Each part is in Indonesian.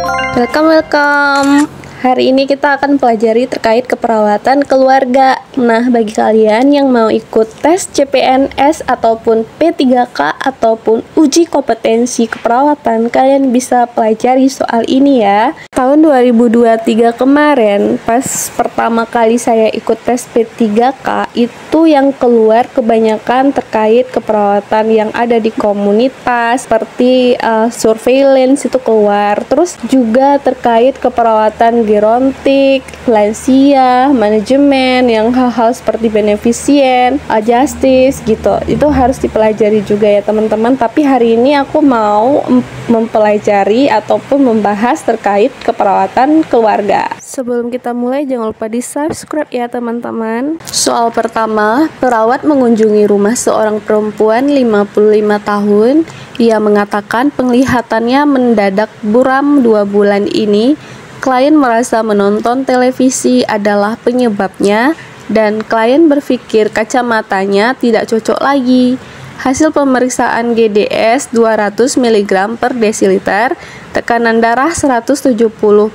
Welcome. Hari ini kita akan pelajari terkait keperawatan keluarga. Nah, bagi kalian yang mau ikut tes CPNS ataupun P3K ataupun uji kompetensi keperawatan, kalian bisa pelajari soal ini ya. Tahun 2023 kemarin, pas pertama kali saya ikut tes P3K, itu yang keluar kebanyakan terkait keperawatan yang ada di komunitas, seperti surveillance itu keluar. Terus juga terkait keperawatan gerontik, lansia, manajemen, yang hal-hal seperti beneficient, justice gitu. Itu harus dipelajari juga ya teman-teman. Tapi hari ini aku mau mempelajari ataupun membahas terkait keperawatan keluarga. Sebelum kita mulai, jangan lupa di subscribe ya teman-teman. Soal pertama, perawat mengunjungi rumah seorang perempuan 55 tahun. Ia mengatakan penglihatannya mendadak buram 2 bulan ini. Klien merasa menonton televisi adalah penyebabnya dan klien berpikir kacamatanya tidak cocok lagi. Hasil pemeriksaan GDS 200 mg per desiliter, tekanan darah 170/100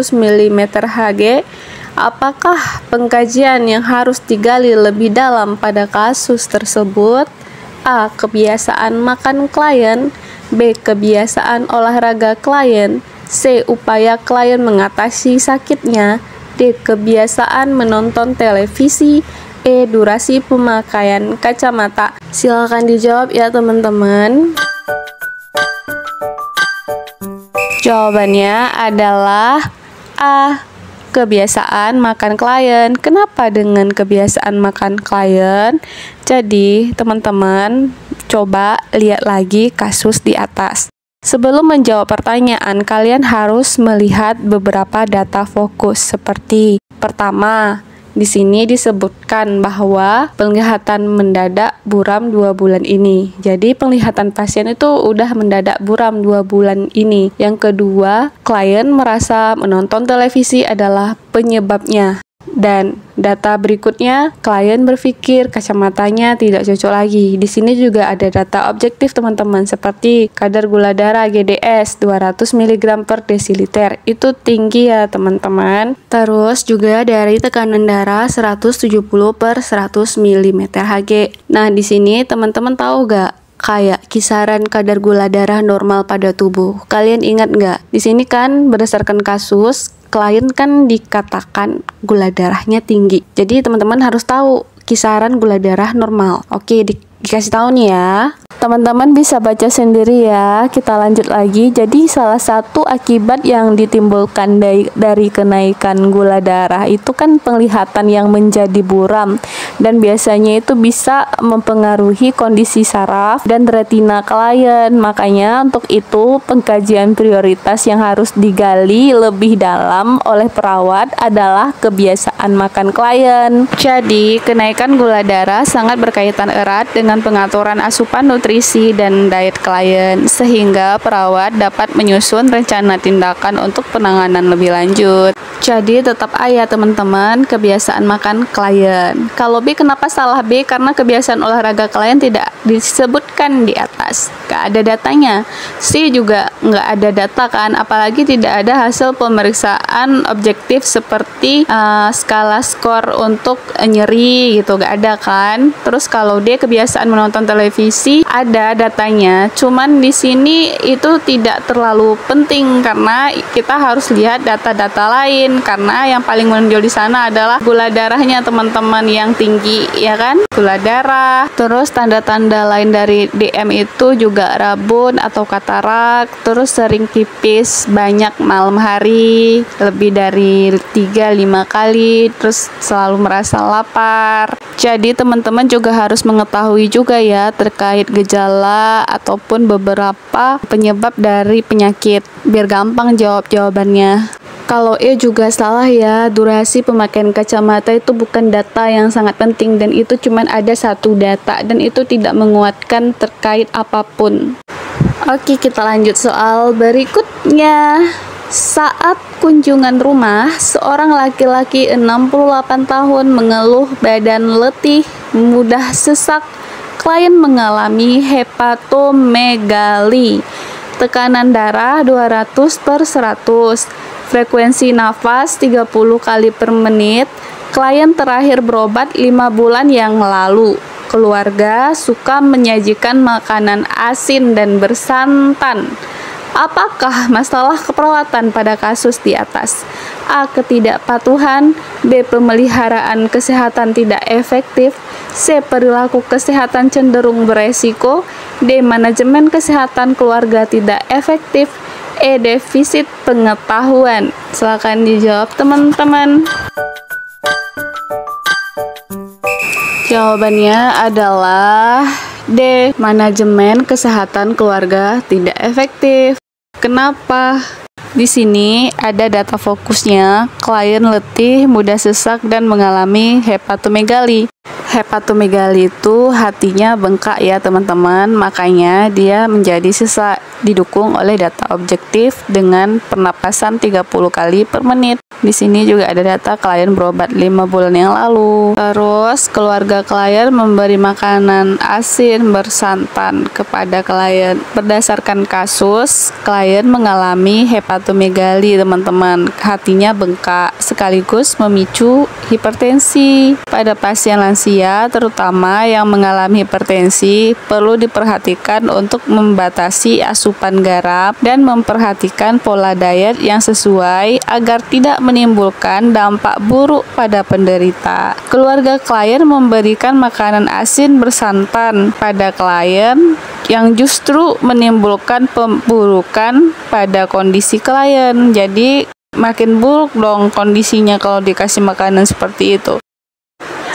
mm Hg. Apakah pengkajian yang harus digali lebih dalam pada kasus tersebut? A. Kebiasaan makan klien. B. Kebiasaan olahraga klien. C. Upaya klien mengatasi sakitnya. D. Kebiasaan menonton televisi. E. Durasi pemakaian kacamata. Silakan dijawab ya teman-teman. Jawabannya adalah A. Kebiasaan makan klien. Kenapa dengan kebiasaan makan klien? Jadi teman-teman coba lihat lagi kasus di atas. Sebelum menjawab pertanyaan, kalian harus melihat beberapa data fokus seperti pertama, di sini disebutkan bahwa penglihatan mendadak buram 2 bulan ini. Jadi penglihatan pasien itu udah mendadak buram 2 bulan ini. Yang kedua, klien merasa menonton televisi adalah penyebabnya. Dan data berikutnya, klien berpikir kacamatanya tidak cocok lagi. Di sini juga ada data objektif teman-teman, seperti kadar gula darah GDS 200 mg per desiliter. Itu tinggi ya teman-teman. Terus juga dari tekanan darah 170/100 mm Hg. Nah, di sini teman-teman tahu gak? Kayak kisaran kadar gula darah normal pada tubuh. Kalian ingat nggak? Di sini kan berdasarkan kasus, klien kan dikatakan gula darahnya tinggi. Jadi teman-teman harus tahu kisaran gula darah normal. Oke, dikasih tahu nih ya. Teman-teman bisa baca sendiri ya. Kita lanjut lagi. Jadi salah satu akibat yang ditimbulkan dari kenaikan gula darah itu kan penglihatan yang menjadi buram, dan biasanya itu bisa mempengaruhi kondisi saraf dan retina klien. Makanya untuk itu pengkajian prioritas yang harus digali lebih dalam oleh perawat adalah kebiasaan makan klien. Jadi kenaikan gula darah sangat berkaitan erat dengan pengaturan asupan nutrisi dan diet klien, sehingga perawat dapat menyusun rencana tindakan untuk penanganan lebih lanjut. Jadi tetap A ya teman-teman, kebiasaan makan klien. Kalau B, kenapa salah B? Karena kebiasaan olahraga klien tidak disebutkan di atas, gak ada datanya. C juga nggak ada data kan, apalagi tidak ada hasil pemeriksaan objektif seperti skala skor untuk nyeri gitu, gak ada kan. Terus kalau D, kebiasaan menonton televisi, ada datanya, cuman di sini itu tidak terlalu penting karena kita harus lihat data-data lain, karena yang paling menonjol di sana adalah gula darahnya teman-teman yang tinggi ya kan, gula darah. Terus tanda-tanda lain dari DM itu juga rabun atau katarak, terus sering pipis banyak malam hari, lebih dari 3-5 kali, terus selalu merasa lapar. Jadi teman-teman juga harus mengetahui juga ya terkait gejala ataupun beberapa penyebab dari penyakit, biar gampang jawab jawabannya. Kalau E juga salah ya, durasi pemakaian kacamata itu bukan data yang sangat penting, dan itu cuma ada satu data dan itu tidak menguatkan terkait apapun. Oke, kita lanjut soal berikutnya. Saat kunjungan rumah, seorang laki-laki 68 tahun mengeluh badan letih, mudah sesak. Klien mengalami hepatomegali. tekanan darah 200/100, frekuensi nafas 30 kali per menit. Klien terakhir berobat 5 bulan yang lalu. Keluarga suka menyajikan makanan asin dan bersantan. Apakah masalah keperawatan pada kasus di atas? A. Ketidakpatuhan. B. Pemeliharaan kesehatan tidak efektif. C. Perilaku kesehatan cenderung beresiko. D. Manajemen kesehatan keluarga tidak efektif. E. Defisit pengetahuan. Silakan dijawab teman-teman. Jawabannya adalah D. Manajemen kesehatan keluarga tidak efektif. Kenapa? Di sini ada data fokusnya, klien letih, mudah sesak, dan mengalami hepatomegali. Hepatomegali itu hatinya bengkak ya teman-teman, makanya dia menjadi sesak, didukung oleh data objektif dengan pernapasan 30 kali per menit. Di sini juga ada data klien berobat 5 bulan yang lalu. Terus keluarga klien memberi makanan asin bersantan kepada klien. Berdasarkan kasus, klien mengalami hepatomegali teman-teman. Hatinya bengkak sekaligus memicu hipertensi. Pada pasien lansia terutama yang mengalami hipertensi perlu diperhatikan untuk membatasi asupan garam dan memperhatikan pola diet yang sesuai agar tidak menimbulkan dampak buruk pada penderita. Keluarga klien memberikan makanan asin bersantan pada klien yang justru menimbulkan pemburukan pada kondisi klien. Jadi makin buruk dong kondisinya kalau dikasih makanan seperti itu.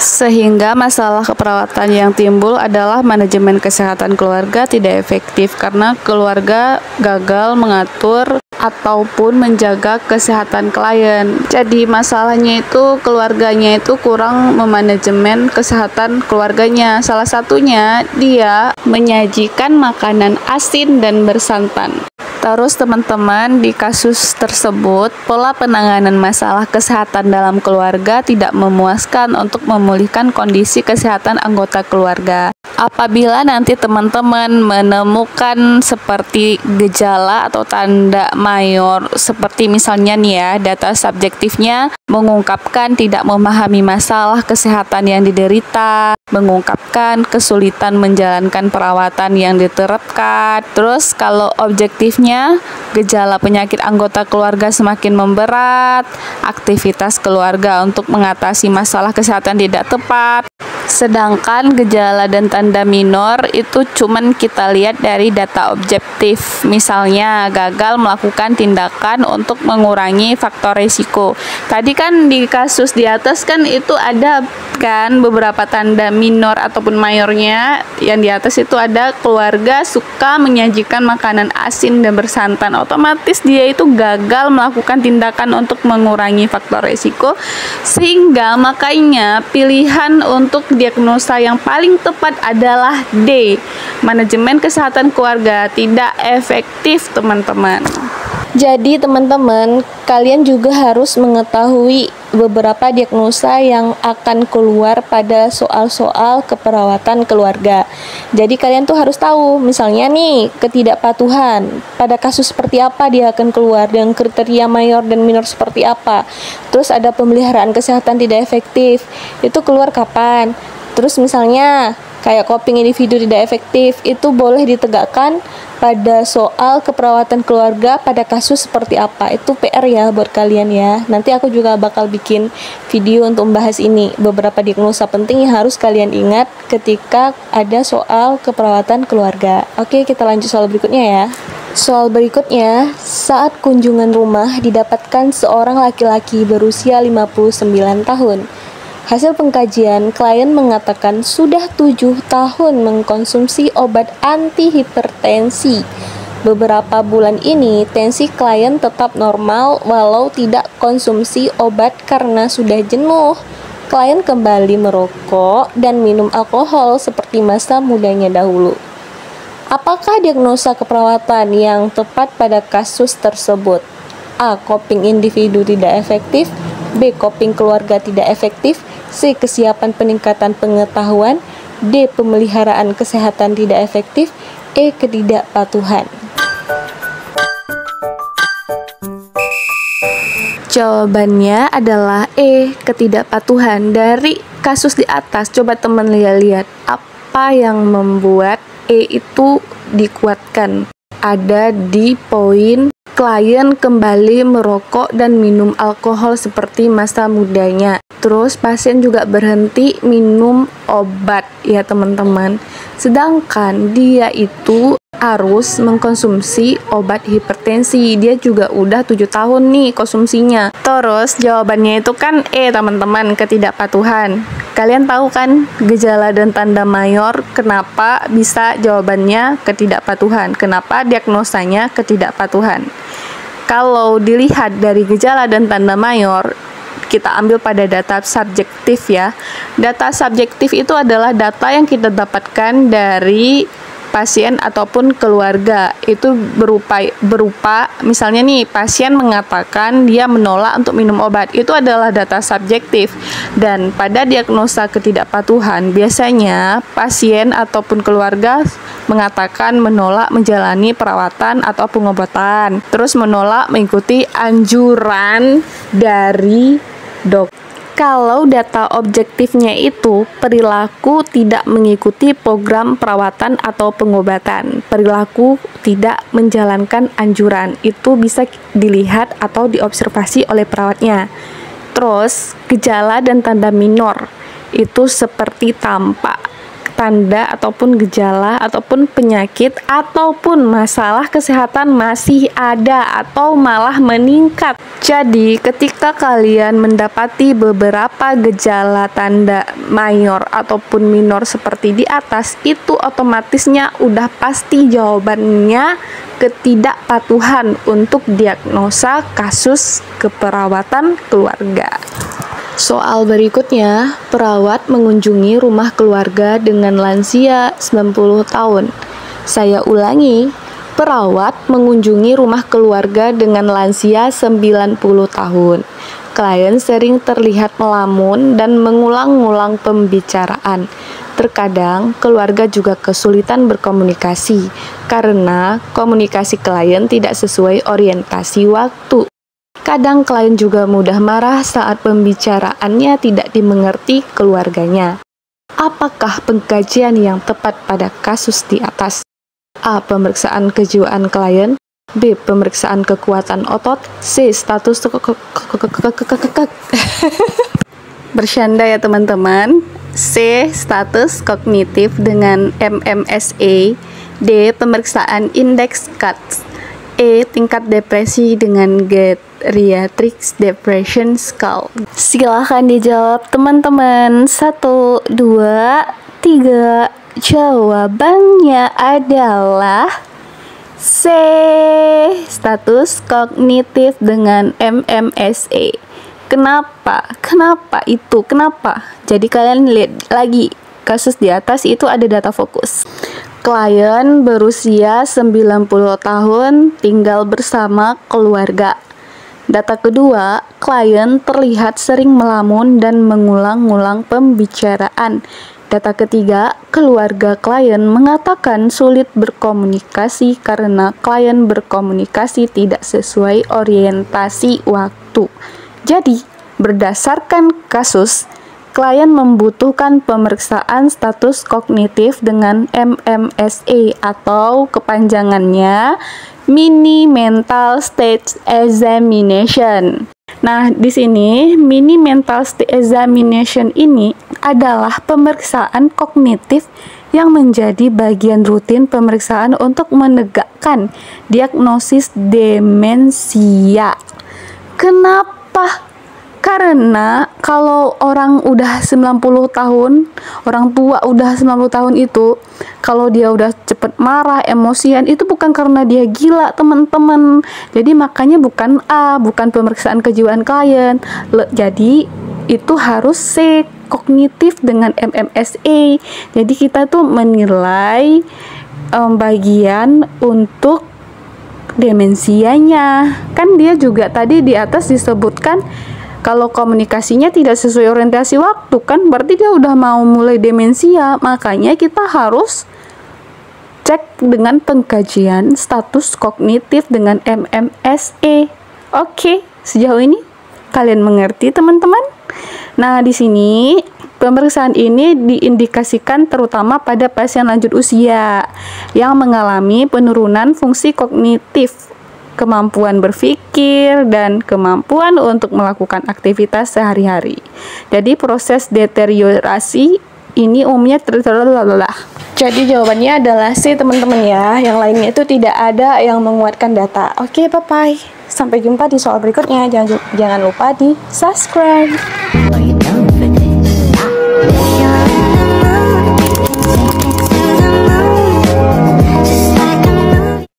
Sehingga masalah keperawatan yang timbul adalah manajemen kesehatan keluarga tidak efektif karena keluarga gagal mengatur ataupun menjaga kesehatan klien. Jadi masalahnya itu keluarganya itu kurang memanajemen kesehatan keluarganya. Salah satunya dia menyajikan makanan asin dan bersantan. Terus teman-teman, di kasus tersebut pola penanganan masalah kesehatan dalam keluarga tidak memuaskan untuk memulihkan kondisi kesehatan anggota keluarga. Apabila nanti teman-teman menemukan seperti gejala atau tanda mayor, seperti misalnya nih ya, data subjektifnya mengungkapkan tidak memahami masalah kesehatan yang diderita, mengungkapkan kesulitan menjalankan perawatan yang diterapkan. Terus kalau objektifnya gejala penyakit anggota keluarga semakin memberat, aktivitas keluarga untuk mengatasi masalah kesehatan tidak tepat. Sedangkan gejala dan tanda minor itu cuman kita lihat dari data objektif. Misalnya gagal melakukan tindakan untuk mengurangi faktor risiko. Tadi kan di kasus di atas kan itu ada kan beberapa tanda minor ataupun mayornya. Yang di atas itu ada keluarga suka menyajikan makanan asin dan bersantan. Otomatis dia itu gagal melakukan tindakan untuk mengurangi faktor risiko, sehingga makanya pilihan untuk diagnosa yang paling tepat adalah D. Manajemen kesehatan keluarga tidak efektif, teman-teman. Jadi teman-teman, kalian juga harus mengetahui beberapa diagnosa yang akan keluar pada soal-soal keperawatan keluarga. Jadi kalian tuh harus tahu, misalnya nih, ketidakpatuhan. Pada kasus seperti apa dia akan keluar, dengan kriteria mayor dan minor seperti apa. Terus ada pemeliharaan kesehatan tidak efektif, itu keluar kapan. Terus misalnya kayak coping individu tidak efektif, itu boleh ditegakkan pada soal keperawatan keluarga pada kasus seperti apa. Itu PR ya buat kalian ya. Nanti aku juga bakal bikin video untuk membahas ini. Beberapa diagnosa penting yang harus kalian ingat ketika ada soal keperawatan keluarga. Oke, kita lanjut soal berikutnya ya. Soal berikutnya, saat kunjungan rumah didapatkan seorang laki-laki berusia 59 tahun. Hasil pengkajian, klien mengatakan sudah 7 tahun mengkonsumsi obat antihipertensi. Beberapa bulan ini, tensi klien tetap normal walau tidak konsumsi obat karena sudah jenuh. Klien kembali merokok dan minum alkohol seperti masa mudanya dahulu. Apakah diagnosa keperawatan yang tepat pada kasus tersebut? A. Coping individu tidak efektif. B. Coping keluarga tidak efektif. C. Kesiapan peningkatan pengetahuan. D. Pemeliharaan kesehatan tidak efektif. E. Ketidakpatuhan. Jawabannya adalah E, ketidakpatuhan. Dari kasus di atas, coba teman lihat apa yang membuat E itu dikuatkan. Ada di poin klien kembali merokok dan minum alkohol seperti masa mudanya. Terus pasien juga berhenti minum obat ya teman-teman. Sedangkan dia itu harus mengkonsumsi obat hipertensi. Dia juga udah 7 tahun nih konsumsinya. Terus jawabannya itu kan E teman-teman, ketidakpatuhan. Kalian tahu kan gejala dan tanda mayor kenapa bisa jawabannya ketidakpatuhan? Kenapa diagnosanya ketidakpatuhan? Kalau dilihat dari gejala dan tanda mayor, kita ambil pada data subjektif ya. Data subjektif itu adalah data yang kita dapatkan dari pasien ataupun keluarga. Itu berupa misalnya nih, pasien mengatakan dia menolak untuk minum obat. Itu adalah data subjektif. Dan pada diagnosa ketidakpatuhan, biasanya pasien ataupun keluarga mengatakan menolak menjalani perawatan atau pengobatan, terus menolak mengikuti anjuran dari dokter. Kalau data objektifnya itu perilaku tidak mengikuti program perawatan atau pengobatan, perilaku tidak menjalankan anjuran, itu bisa dilihat atau diobservasi oleh perawatnya. Terus gejala dan tanda minor itu seperti tampak tanda ataupun gejala ataupun penyakit ataupun masalah kesehatan masih ada atau malah meningkat. Jadi ketika kalian mendapati beberapa gejala tanda mayor ataupun minor seperti di atas, itu otomatisnya udah pasti jawabannya ketidakpatuhan untuk diagnosa kasus keperawatan keluarga. Soal berikutnya, perawat mengunjungi rumah keluarga dengan lansia 90 tahun. Saya ulangi, perawat mengunjungi rumah keluarga dengan lansia 90 tahun. Klien sering terlihat melamun dan mengulang-ulang pembicaraan. Terkadang, keluarga juga kesulitan berkomunikasi karena komunikasi klien tidak sesuai orientasi waktu. Kadang klien juga mudah marah saat pembicaraannya tidak dimengerti keluarganya. Apakah pengkajian yang tepat pada kasus di atas? A. Pemeriksaan kejiwaan klien. B. Pemeriksaan kekuatan otot. C. Status bercanda ya teman-teman. C. Status kognitif dengan MMSE. D. Pemeriksaan indeks CAT. E. Tingkat depresi dengan Geriatric Depression Scale. Silahkan dijawab teman-teman. 1, 2, 3. Jawabannya adalah C. Status kognitif dengan MMSE. Kenapa? Kenapa itu? Kenapa? Jadi kalian lihat lagi kasus di atas itu ada data fokus. Klien berusia 90 tahun, tinggal bersama keluarga. Data kedua, klien terlihat sering melamun dan mengulang-ulang pembicaraan. Data ketiga, keluarga klien mengatakan sulit berkomunikasi karena klien berkomunikasi tidak sesuai orientasi waktu. Jadi, berdasarkan kasus, klien membutuhkan pemeriksaan status kognitif dengan MMSE atau kepanjangannya Mini Mental State Examination. Nah, di sini Mini Mental State Examination ini adalah pemeriksaan kognitif yang menjadi bagian rutin pemeriksaan untuk menegakkan diagnosis demensia. Kenapa? Karena kalau orang udah 90 tahun, orang tua udah 90 tahun itu, kalau dia udah cepet marah, emosian, itu bukan karena dia gila, teman-teman. Jadi makanya bukan A, bukan pemeriksaan kejiwaan klien. Jadi itu harus C, kognitif dengan MMSE. Jadi kita tuh menilai bagian untuk demensianya. Kan dia juga tadi di atas disebutkan kalau komunikasinya tidak sesuai orientasi waktu, kan berarti dia udah mau mulai demensia. Makanya kita harus cek dengan pengkajian status kognitif dengan MMSE. Oke, sejauh ini Kalian mengerti, teman-teman? Nah, di sini pemeriksaan ini diindikasikan terutama pada pasien lanjut usia yang mengalami penurunan fungsi kognitif, kemampuan berpikir, dan kemampuan untuk melakukan aktivitas sehari-hari. Jadi proses deteriorasi ini umumnya Jadi jawabannya adalah C, teman-teman ya. Yang lainnya itu tidak ada yang menguatkan data. Oke, bye-bye. Sampai jumpa di soal berikutnya. Jangan lupa di subscribe.